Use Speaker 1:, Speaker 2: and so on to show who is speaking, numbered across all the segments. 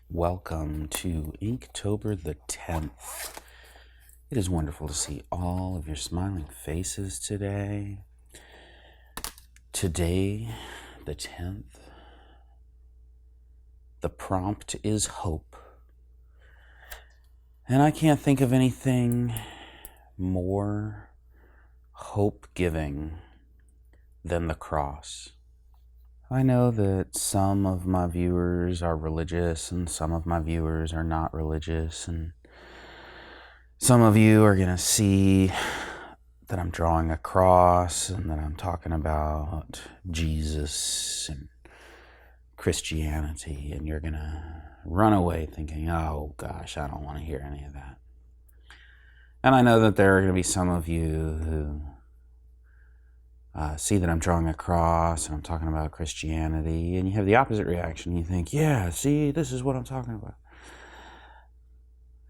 Speaker 1: Welcome to Inktober the 10th. It is wonderful to see all of your smiling faces today. Today, the 10th, the prompt is hope. And I can't think of anything more hope-giving than the cross. I know that some of my viewers are religious and some of my viewers are not religious, and some of you are going to see that I'm drawing a cross and that I'm talking about Jesus and Christianity, and you're going to run away thinking, oh gosh, I don't want to hear any of that. And I know that there are going to be some of you who see that I'm drawing a cross and I'm talking about Christianity, and you have the opposite reaction. You think, yeah, see, this is what I'm talking about.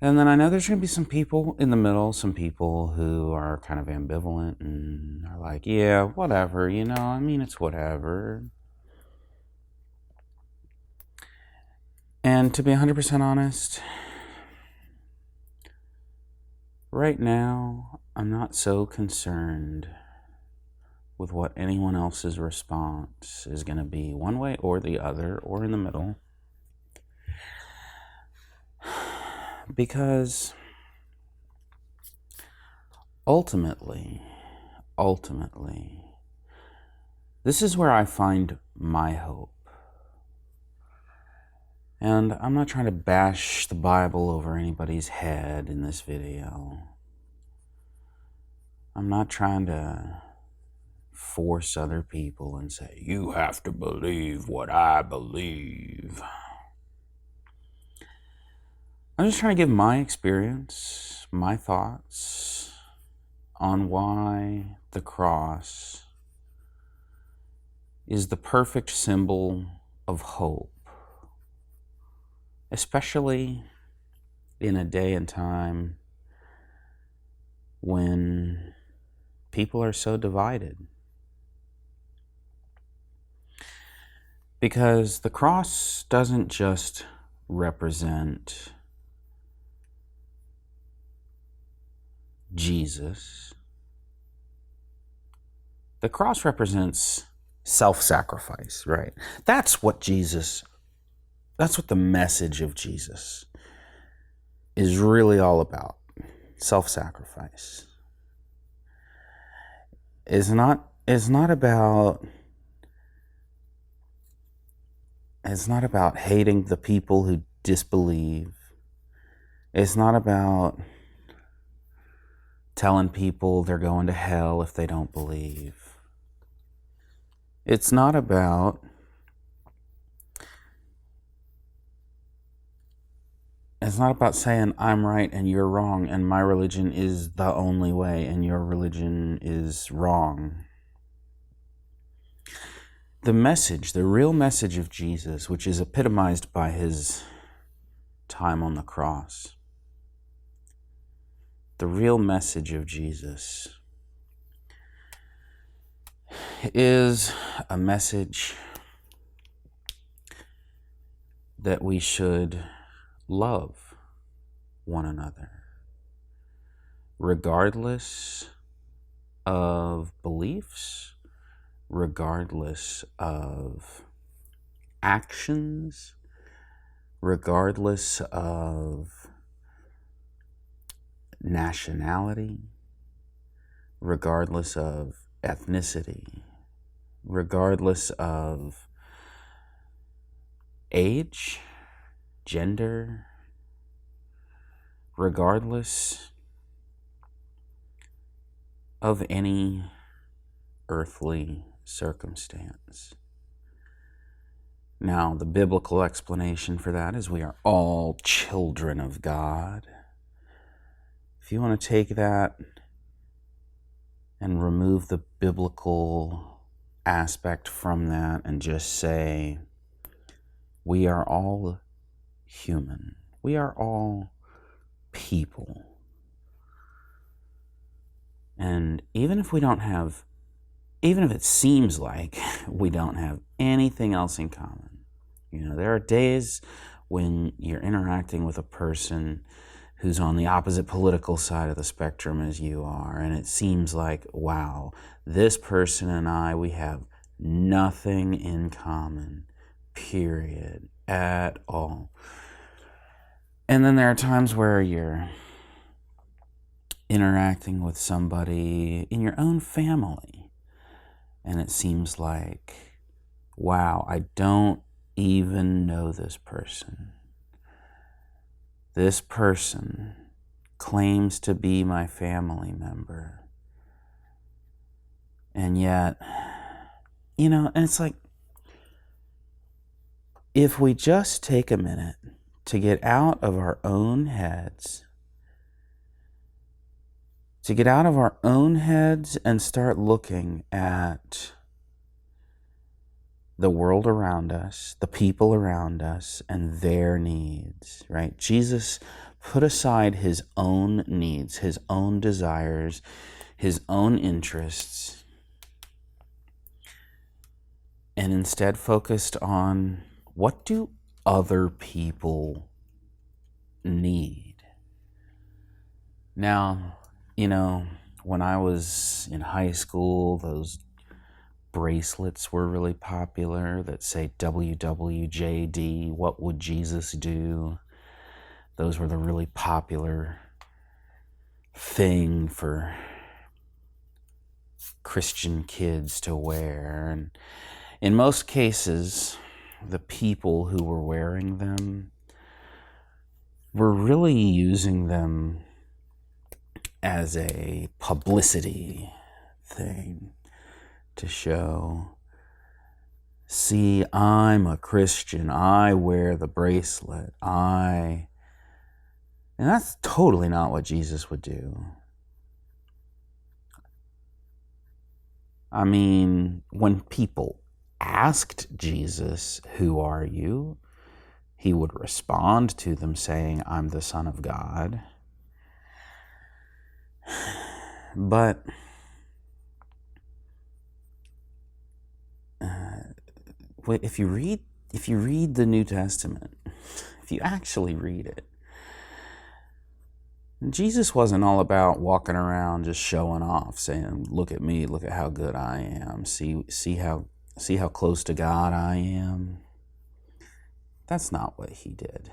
Speaker 1: And then I know there's going to be some people in the middle, some people who are kind of ambivalent and are like, yeah, whatever, it's whatever. And to be 100% honest, right now, I'm not so concerned with what anyone else's response is going to be, one way or the other, or in the middle. Because ultimately, this is where I find my hope. And I'm not trying to bash the Bible over anybody's head in this video. I'm not trying to force other people and say, you have to believe what I believe. I'm just trying to give my experience, my thoughts on why the cross is the perfect symbol of hope, especially in a day and time when people are so divided. Because the cross doesn't just represent Jesus. The cross represents self-sacrifice, right? That's what the message of Jesus is really all about. Self-sacrifice. It's not about hating the people who disbelieve. It's not about telling people they're going to hell if they don't believe. It's not about saying I'm right and you're wrong and my religion is the only way and your religion is wrong. The real message of Jesus, which is epitomized by his time on the cross, the real message of Jesus is a message that we should love one another, regardless of beliefs, regardless of actions, regardless of nationality, regardless of ethnicity, regardless of age, gender, regardless of any earthly circumstance. Now, the biblical explanation for that is we are all children of God. If you want to take that and remove the biblical aspect from that and just say, we are all human. We are all people. And even if it seems like we don't have anything else in common, there are days when you're interacting with a person who's on the opposite political side of the spectrum as you are, and it seems like, wow, this person and I, we have nothing in common, period, at all. And then there are times where you're interacting with somebody in your own family, and it seems like, wow, I don't even know this person. This person claims to be my family member. And yet, and it's like, if we just take a minute to get out of our own heads, and start looking at the world around us, the people around us, and their needs, right? Jesus put aside his own needs, his own desires, his own interests, and instead focused on, what do other people need? Now, when I was in high school, those bracelets were really popular that say WWJD, what would Jesus do? Those were the really popular thing for Christian kids to wear. And in most cases, the people who were wearing them were really using them as a publicity thing to show, see, I'm a Christian, I wear the bracelet, and that's totally not what Jesus would do. I mean, when people asked Jesus, who are you? He would respond to them saying, I'm the Son of God. But if you read the New Testament, if you actually read it, Jesus wasn't all about walking around just showing off, saying, look at me, look at how good I am, see how close to God I am. That's not what he did.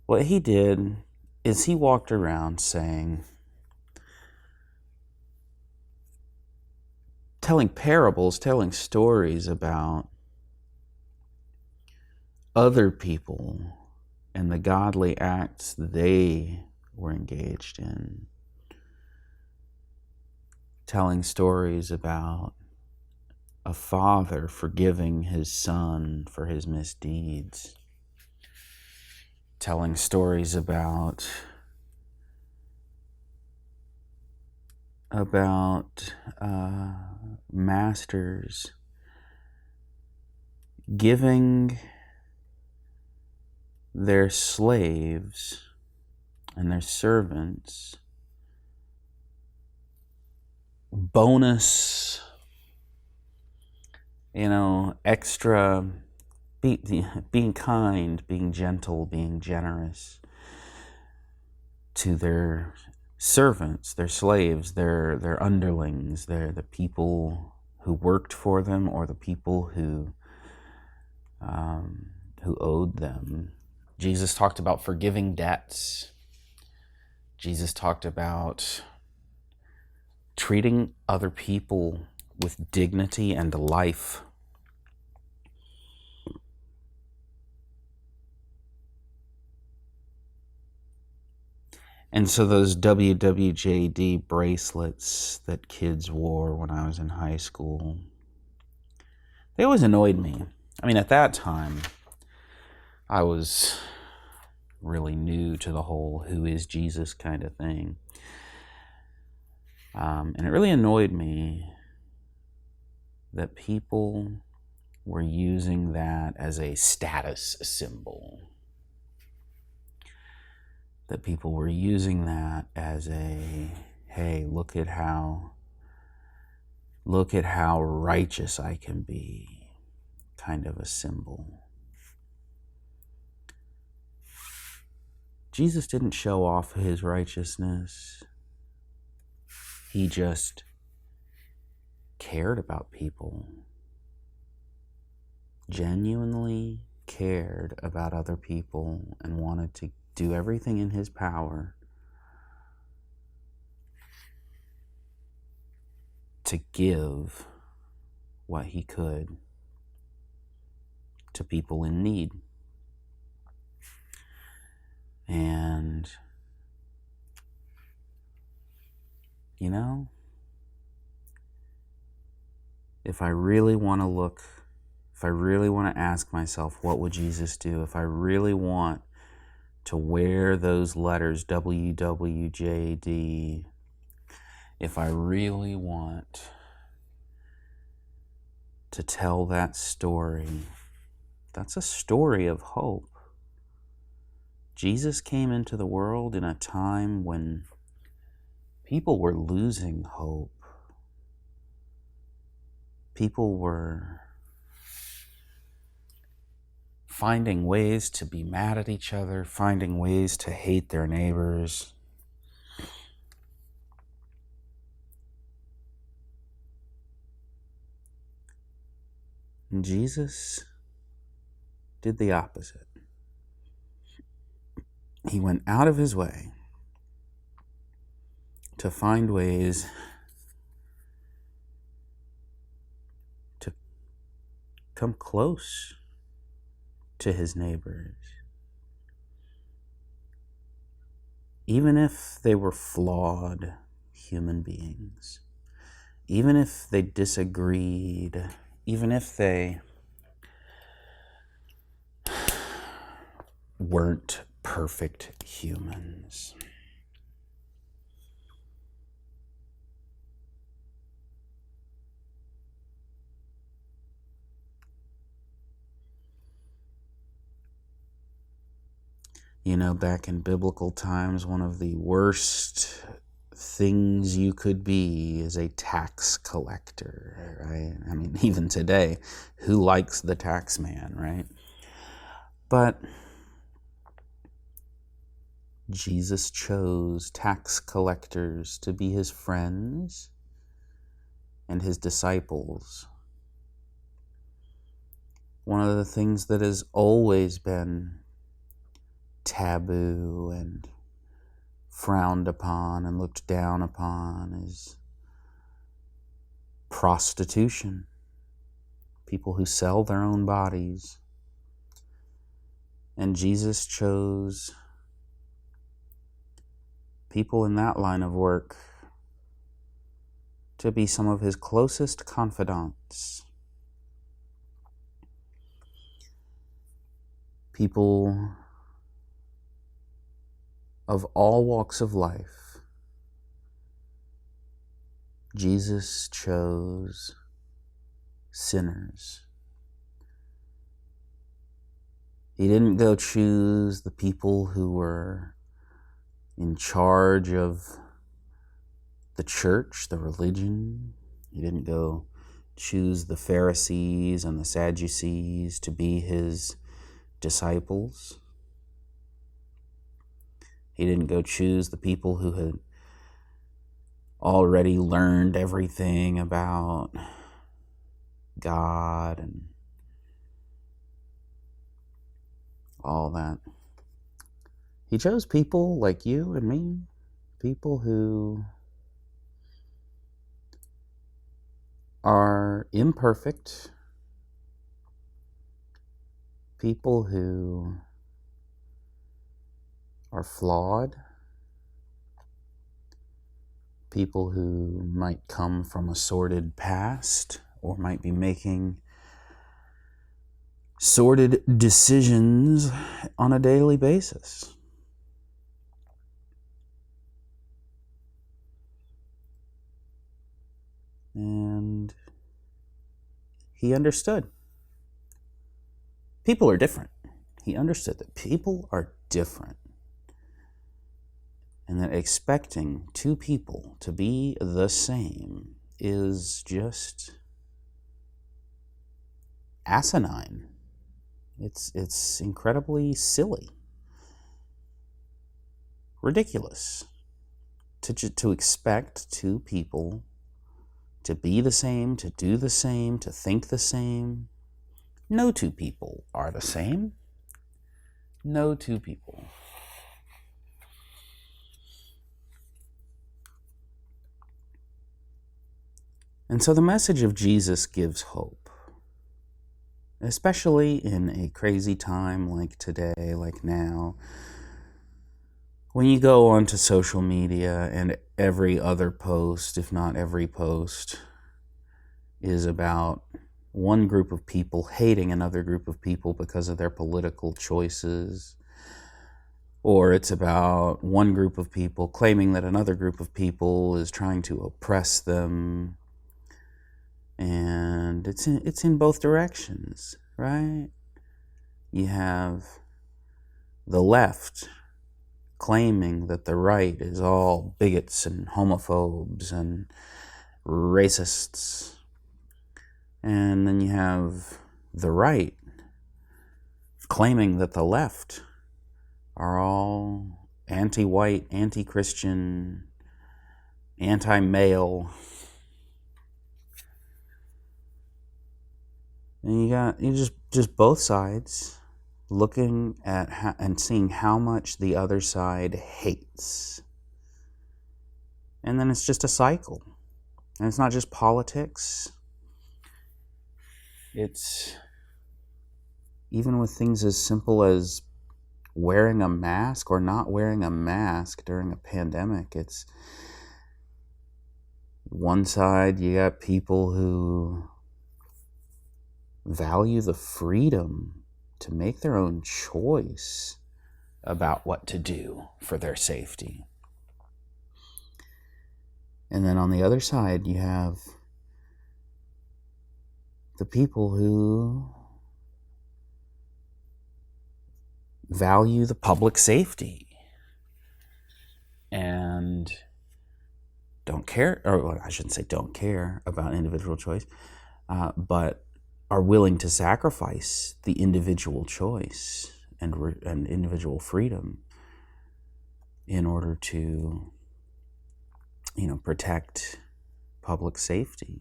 Speaker 1: What he did is he walked around telling parables, telling stories about other people and the godly acts they were engaged in. Telling stories about a father forgiving his son for his misdeeds. Telling stories about masters giving their slaves and their servants bonus, extra, being kind, being gentle, being generous to their servants, their slaves, their underlings, the people who worked for them, or the people who owed them. Jesus talked about forgiving debts. Jesus talked about treating other people with dignity and life. And so those WWJD bracelets that kids wore when I was in high school, they always annoyed me. I mean, at that time, I was really new to the whole who is Jesus kind of thing. And it really annoyed me that people were using that as a status symbol. That people were using that as a, hey, look at how righteous I can be, kind of a symbol. Jesus didn't show off his righteousness. He just cared about people. Genuinely cared about other people and wanted to do everything in his power to give what he could to people in need. And, you know, if I really want to ask myself, what would Jesus do? If I really want to wear those letters, WWJD, if I really want to tell that story, that's a story of hope. Jesus came into the world in a time when people were losing hope. People were finding ways to be mad at each other, finding ways to hate their neighbors. And Jesus did the opposite. He went out of his way to find ways to come close to his neighbors, even if they were flawed human beings, even if they disagreed, even if they weren't perfect humans. You know, back in biblical times, one of the worst things you could be is a tax collector, right? I mean, even today, who likes the tax man, right? But Jesus chose tax collectors to be his friends and his disciples. One of the things that has always been taboo and frowned upon and looked down upon is prostitution. People who sell their own bodies. And Jesus chose people in that line of work to be some of his closest confidants. People of all walks of life. Jesus chose sinners. He didn't go choose the people who were in charge of the church, the religion. He didn't go choose the Pharisees and the Sadducees to be his disciples. He didn't go choose the people who had already learned everything about God and all that. He chose people like you and me, people who are imperfect, people who are flawed, people who might come from a sordid past or might be making sordid decisions on a daily basis. And he understood. People are different. He understood that people are different. And that expecting two people to be the same is just asinine. It's incredibly silly. ridiculous to expect two people to be the same, to do the same, to think the same. No two people are the same. No two people. And so the message of Jesus gives hope, especially in a crazy time like today, like now. When you go onto social media and every other post, if not every post, is about one group of people hating another group of people because of their political choices, or it's about one group of people claiming that another group of people is trying to oppress them, and it's in both directions, right? You have the left claiming that the right is all bigots and homophobes and racists. And then you have the right claiming that the left are all anti-white, anti-Christian, anti-male. And you just both sides looking at and seeing how much the other side hates. And then it's just a cycle. And it's not just politics. It's even with things as simple as wearing a mask or not wearing a mask during a pandemic. It's one side, you got people who value the freedom to make their own choice about what to do for their safety. And then on the other side, you have the people who value the public safety and don't care, or I shouldn't say don't care about individual choice, but are willing to sacrifice the individual choice and individual freedom in order to, protect public safety.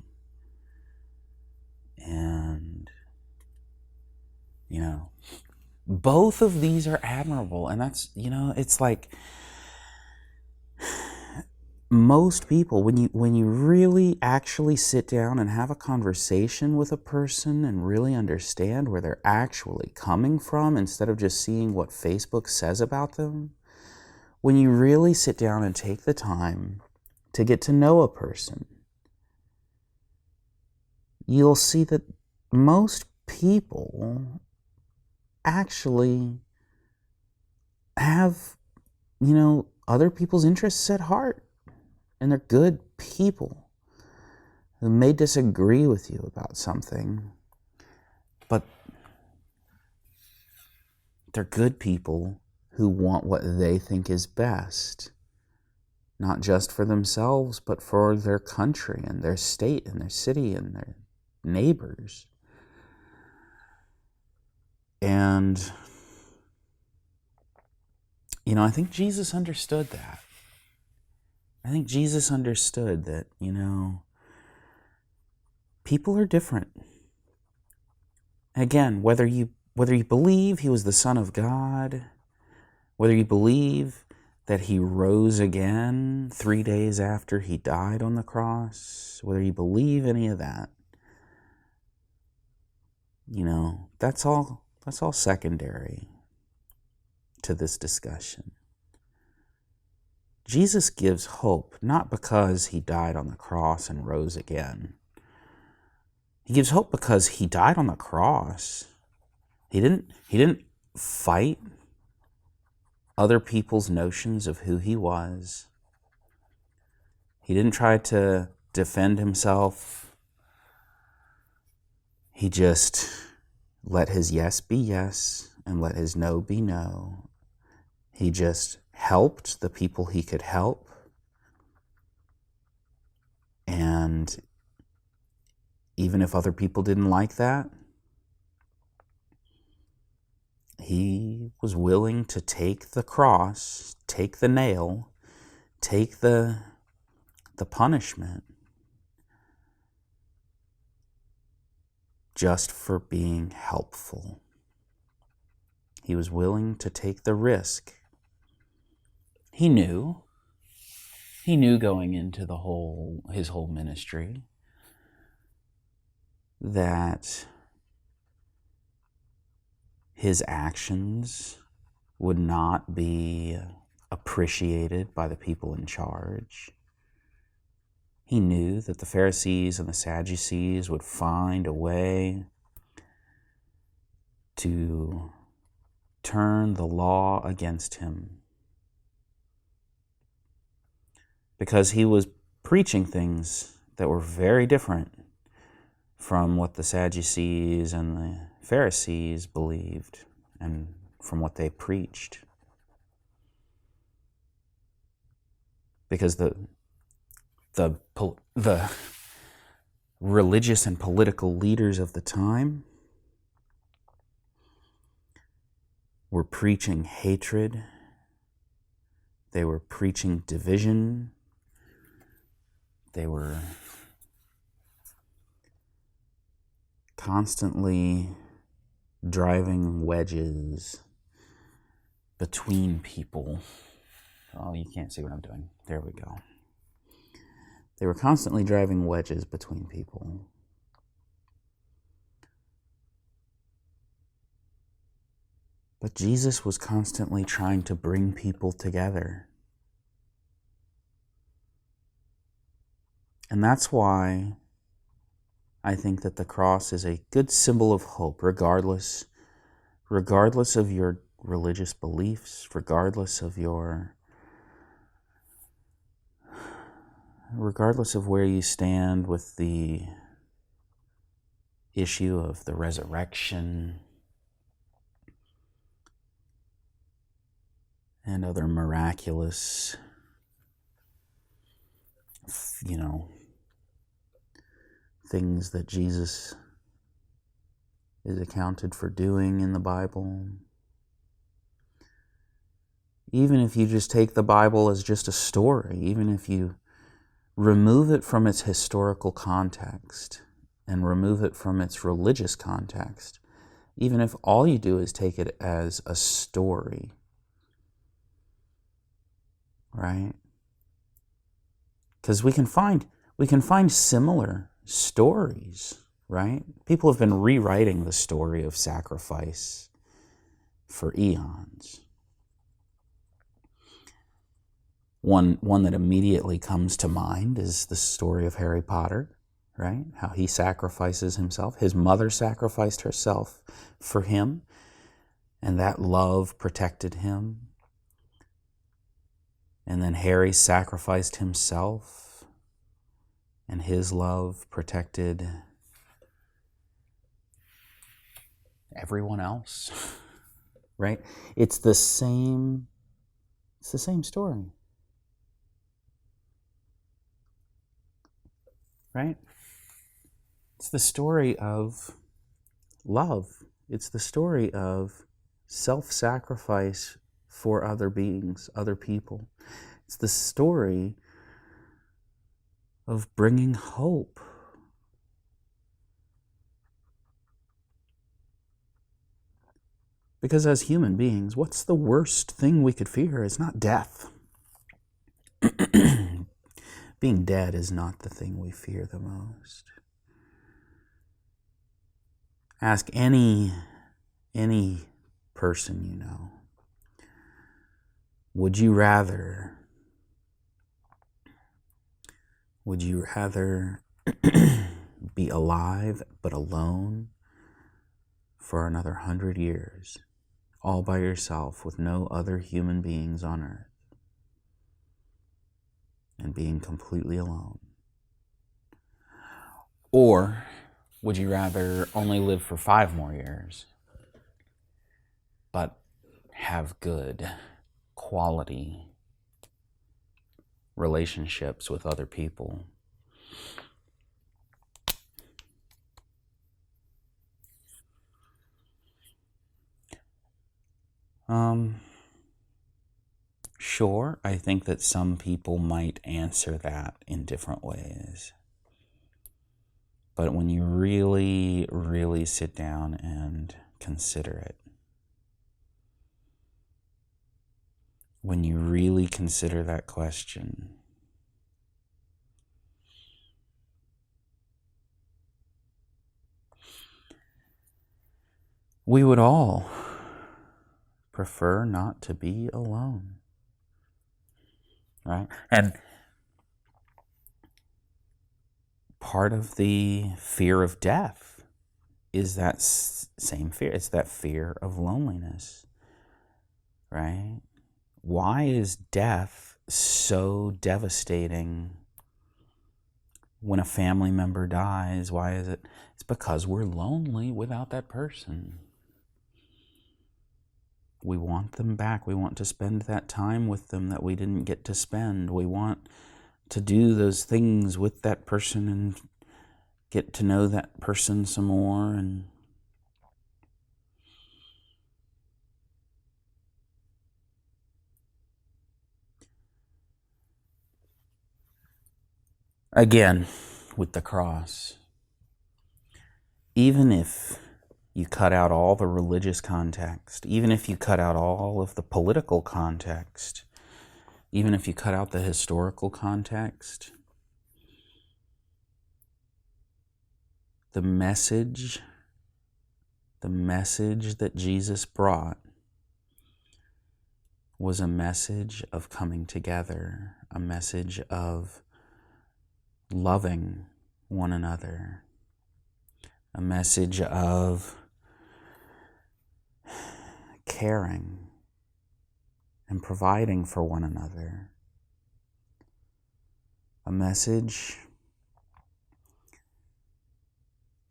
Speaker 1: And, both of these are admirable. And that's, it's like most people, when you really actually sit down and have a conversation with a person and really understand where they're actually coming from instead of just seeing what Facebook says about them, when you really sit down and take the time to get to know a person, you'll see that most people actually have, other people's interests at heart. And they're good people who may disagree with you about something, but they're good people who want what they think is best, not just for themselves, but for their country and their state and their city and their neighbors. And, I think Jesus understood that. I think Jesus understood that, people are different. Again, whether you believe he was the Son of God, whether you believe that he rose again 3 days after he died on the cross, whether you believe any of that, that's all secondary to this discussion. Jesus gives hope not because he died on the cross and rose again. He gives hope because he died on the cross. He didn't fight other people's notions of who he was. He didn't try to defend himself. He just let his yes be yes and let his no be no. He just helped the people he could help. And even if other people didn't like that, he was willing to take the cross, take the nail, take the punishment just for being helpful. He was willing to take the risk. He knew going into his whole ministry that his actions would not be appreciated by the people in charge. He knew that the Pharisees and the Sadducees would find a way to turn the law against him, because he was preaching things that were very different from what the Sadducees and the Pharisees believed and from what they preached. Because the religious and political leaders of the time were preaching hatred. They were preaching division. They were constantly driving wedges between people. Oh, you can't see what I'm doing. There we go. They were constantly driving wedges between people. But Jesus was constantly trying to bring people together. And that's why I think that the cross is a good symbol of hope, regardless of your religious beliefs, regardless of where you stand with the issue of the resurrection and other miraculous, things that Jesus is accounted for doing in the Bible. Even if you just take the Bible as just a story, even if you remove it from its historical context and remove it from its religious context, even if all you do is take it as a story, right? Because we can find similar stories, right? People have been rewriting the story of sacrifice for eons. One that immediately comes to mind is the story of Harry Potter, right? How he sacrifices himself. His mother sacrificed herself for him, and that love protected him. And then Harry sacrificed himself, and his love protected everyone else, right? It's the same story, right? It's the story of love. It's the story of self-sacrifice for other beings, other people. It's the story of bringing hope. Because as human beings, what's the worst thing we could fear? It's not death. Being dead is not the thing we fear the most. Ask any person you know. Would you rather be alive but alone for another 100 years, all by yourself with no other human beings on earth, and being completely alone? Or would you rather only live for 5 more years, but have good, quality relationships with other people? Sure, I think that some people might answer that in different ways. But when you really, really sit down and consider it, when you really consider that question, we would all prefer not to be alone, right? And part of the fear of death is that same fear. It's that fear of loneliness, right? Why is death so devastating when a family member dies? Why is it? It's because we're lonely without that person. We want them back. We want to spend that time with them that we didn't get to spend. We want to do those things with that person and get to know that person some more. And again, with the cross, even if you cut out all the religious context, even if you cut out all of the political context, even if you cut out the historical context, the message that Jesus brought was a message of coming together, a message of loving one another, a message of caring and providing for one another, a message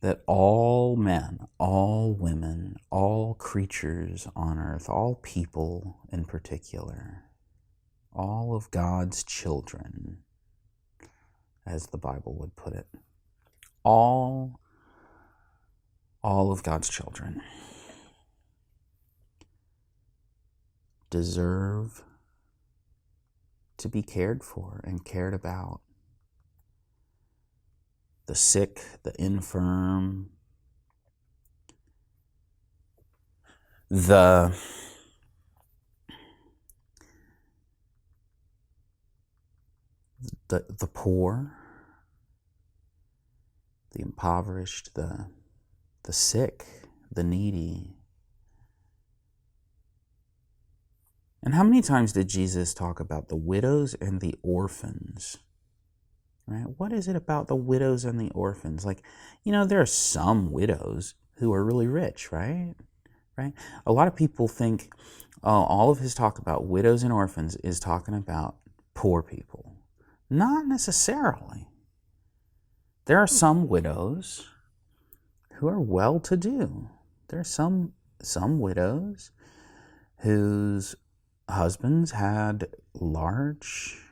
Speaker 1: that all men, all women, all creatures on earth, all people in particular, all of God's children, as the Bible would put it, all of God's children deserve to be cared for and cared about. The sick, the infirm, the poor, the impoverished, the sick, the needy. And how many times did Jesus talk about the widows and the orphans? Right? What is it about the widows and the orphans? Like, there are some widows who are really rich, right? Right? A lot of people think, oh, all of his talk about widows and orphans is talking about poor people. Not necessarily. There are some widows who are well-to-do. There are some widows whose husbands had large,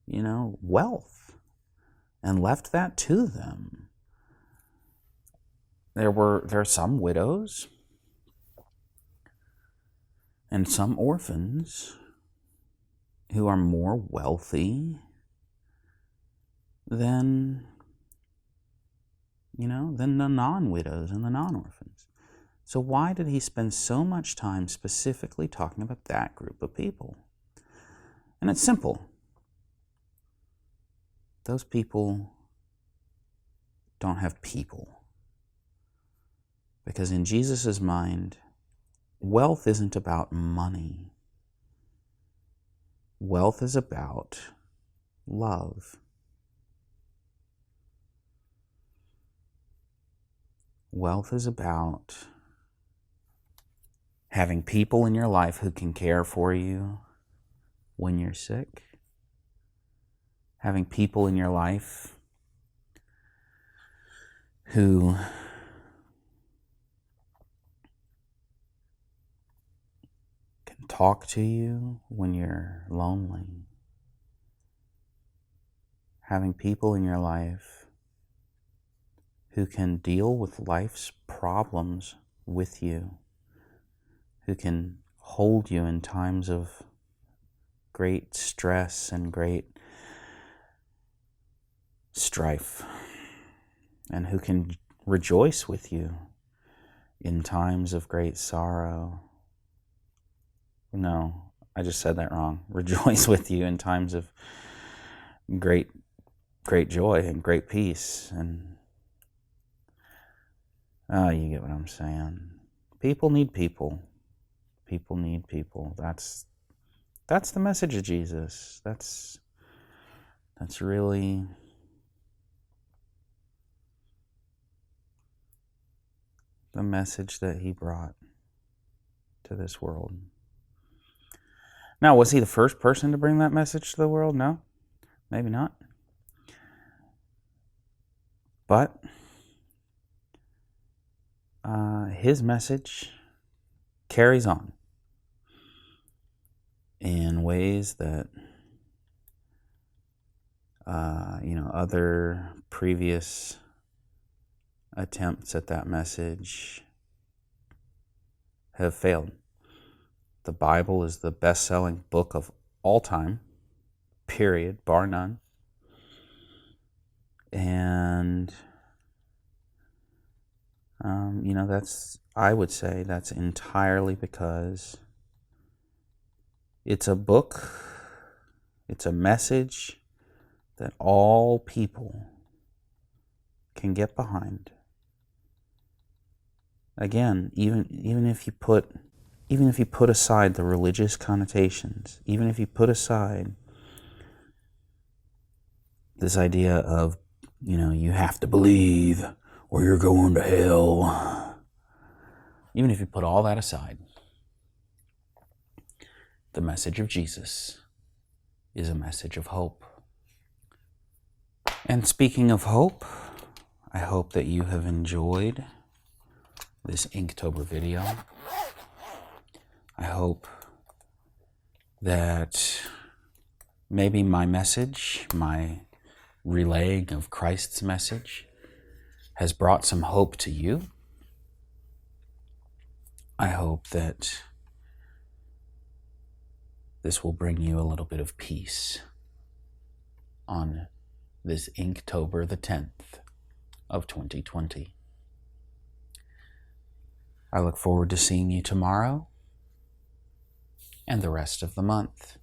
Speaker 1: wealth and left that to them. There are some widows and some orphans who are more wealthy than the non-widows and the non-orphans. So why did he spend so much time specifically talking about that group of people? And it's simple. Those people don't have people. Because in Jesus' mind, wealth isn't about money. Wealth is about love. Wealth is about having people in your life who can care for you when you're sick. Having people in your life who can talk to you when you're lonely. Having people in your life who can deal with life's problems with you, who can hold you in times of great stress and great strife, and who can rejoice with you in times of great sorrow. No, I just said that wrong. Rejoice with you in times of great joy and great peace. And you get what I'm saying. People need people. People need people. That's the message of Jesus. That's really the message that he brought to this world. Now, was he the first person to bring that message to the world? No, maybe not. But his message carries on in ways that other previous attempts at that message have failed. The Bible is the best-selling book of all time, period, bar none. And I would say that's entirely because it's a book, it's a message that all people can get behind. Again, even if you put aside the religious connotations, even if you put aside this idea of, you have to believe or you're going to hell, even if you put all that aside, the message of Jesus is a message of hope. And speaking of hope, I hope that you have enjoyed this Inktober video. I hope that maybe my message, my relaying of Christ's message, has brought some hope to you. I hope that this will bring you a little bit of peace on this Inktober the 10th of 2020. I look forward to seeing you tomorrow and the rest of the month.